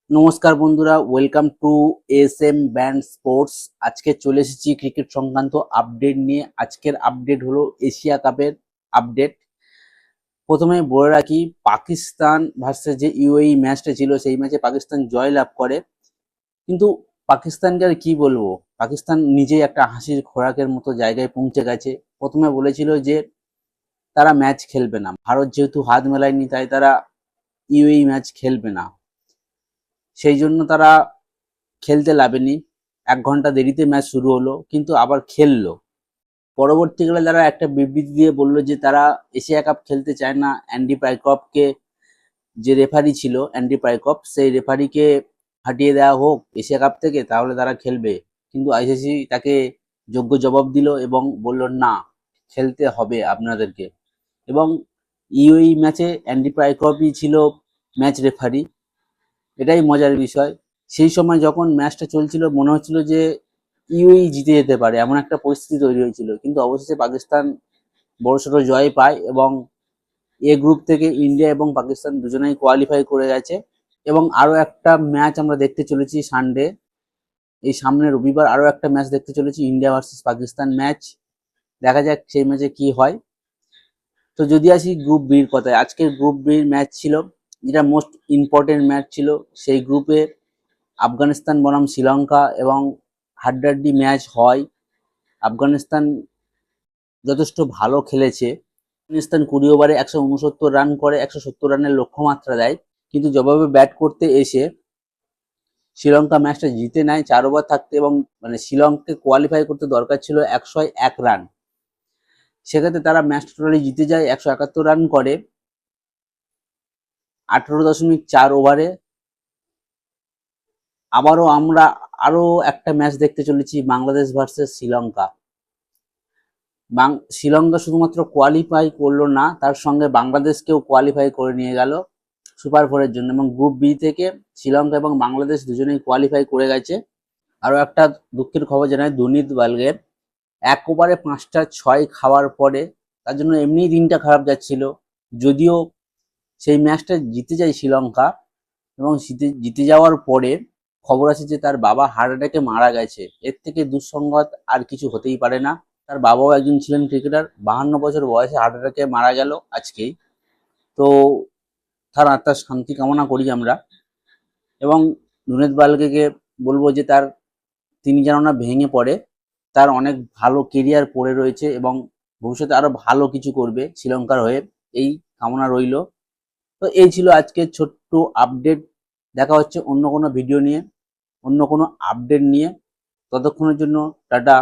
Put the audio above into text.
নমস্কার বন্ধুরা, welcome to SM band sports. আজকে চলে এসেছি ক্রিকেট সংক্রান্ত আপডেট নিয়ে। আজকের আপডেট হলো এশিয়া কাপের আপডেট। প্রথমে বলে রাখি, পাকিস্তান ভার্সেস যে ইউএই ম্যাচটা ছিল, সেই ম্যাচে পাকিস্তান জয় লাভ করে। কিন্তু পাকিস্তানকে আর কি বলবো, পাকিস্তান নিজেই একটা হাসির খোরাকের মতো জায়গায় পৌঁছে গেছে। প্রথমে বলেছিল যে তারা ম্যাচ খেলবে না, ভারত যেহেতু হাত মেলায়নি তাই তারা ইউএই ম্যাচ খেলবে না, সেই জন্য তারা খেলতে নামেনি। 1 ঘন্টা দেরিতে ম্যাচ শুরু হলো, কিন্তু আবার খেললো। পরবর্তীকালে তারা একটা বিবৃতি দিয়ে বললো যে তারা এশিয়া কাপ খেলতে চায় না। অ্যান্ডি পাইকপকে, যে রেফারি ছিল অ্যান্ডি পাইকপ, সেই রেফারিকে হাটিয়ে দেওয়া হোক এশিয়া কাপ থেকে, তাহলে তারা খেলবে। কিন্তু আইসিসি তাকে যোগ্য জবাব দিল এবং বলল না, খেলতে হবে আপনাদেরকে। এবং ইউএই ম্যাচে অ্যান্ডি পাইকপই ছিল ম্যাচ রেফারি। এটাই মজার বিষয়। সেই সময় যখন ম্যাচটা চলছিল মনে হচ্ছিল যে ইউএই জিতে যেতে পারে, এমন একটা পরিস্থিতি তৈরি হয়েছিল। কিন্তু অবশেষে পাকিস্তান বড়সড় জয় পায় এবং এ গ্রুপ থেকে ইন্ডিয়া এবং পাকিস্তান দুজনেই কোয়ালিফাই করে গেছে। এবং আরো একটা ম্যাচ আমরা দেখতে চলেছি সানডে, এই সামনে রবিবার আরো একটা ম্যাচ দেখতে চলেছি, ইন্ডিয়া ভার্সেস পাকিস্তান ম্যাচ। দেখা যাক সেই ম্যাচে কি হয়। তো যদি আসি গ্রুপ বির কথায়, আজকের গ্রুপ বির ম্যাচ ছিল, যেটা মোস্ট ইম্পর্টেন্ট ম্যাচ ছিল। সেই গ্রুপে আফগানিস্তান বনাম শ্রীলঙ্কা এবং হাড্ডাহাড্ডি ম্যাচ হয়। আফগানিস্তান যথেষ্ট ভালো খেলেছে। আফগানিস্তান 20 ওভারে 169 রান করে 170 রানের লক্ষ্যমাত্রা দেয়, কিন্তু জবাবে ব্যাট করতে এসে শ্রীলঙ্কা ম্যাচটা জিতে নেয় 4 ওভার থাকতে। এবং মানে শ্রীলঙ্কাকে কোয়ালিফাই করতে দরকার ছিল 101 রান, সেক্ষেত্রে তারা ম্যাচটা টোটালি জিতে যায় 171 রান করে 18.4 ওভারে। আবারও আমরা আরো একটা ম্যাচ দেখতে চলেছি, বাংলাদেশ ভার্সেস শ্রীলঙ্কা। শ্রীলঙ্কা শুধুমাত্র কোয়ালিফাই করলো না, তার সঙ্গে বাংলাদেশকেও কোয়ালিফাই করে নিয়ে গেল সুপার ফোরের জন্য। এবং গ্রুপ বি থেকে শ্রীলঙ্কা এবং বাংলাদেশ দুজনেই কোয়ালিফাই করে গেছে। আরো একটা দুঃখের খবর জানাই, দুনিত বালগের 1 ওভারে 5টা 6 খাওয়ার পরে, তার জন্য এমনিই দিনটা খারাপ যাচ্ছিল। যদিও সেই ম্যাচটা জিতে যায় শ্রীলঙ্কা, এবং জিতে যাওয়ার পরে খবর আছে যে তার বাবা হার্ট অ্যাটাকে মারা গেছে। এর থেকে দুঃসংবাদ আর কিছু হতেই পারে না। তার বাবাও একজন ছিলেন ক্রিকেটার, 52 বছর বয়সে হার্ট অ্যাটাকে মারা গেল আজকেই। তো তার আত্মার শান্তি কামনা করি আমরা। এবং জুনেদ বালকে বলবো যে তিনি যেন না ভেঙে পড়ে, তার অনেক ভালো কেরিয়ার পড়ে রয়েছে এবং ভবিষ্যতে আরো ভালো কিছু করবে শ্রীলঙ্কার হয়ে, এই কামনা রইল। তো এই ছিল আজকের ছোট্ট আপডেট। দেখা হচ্ছে অন্য কোনো ভিডিও নিয়ে, অন্য কোনো আপডেট নিয়ে। ততক্ষণের জন্য টাটা।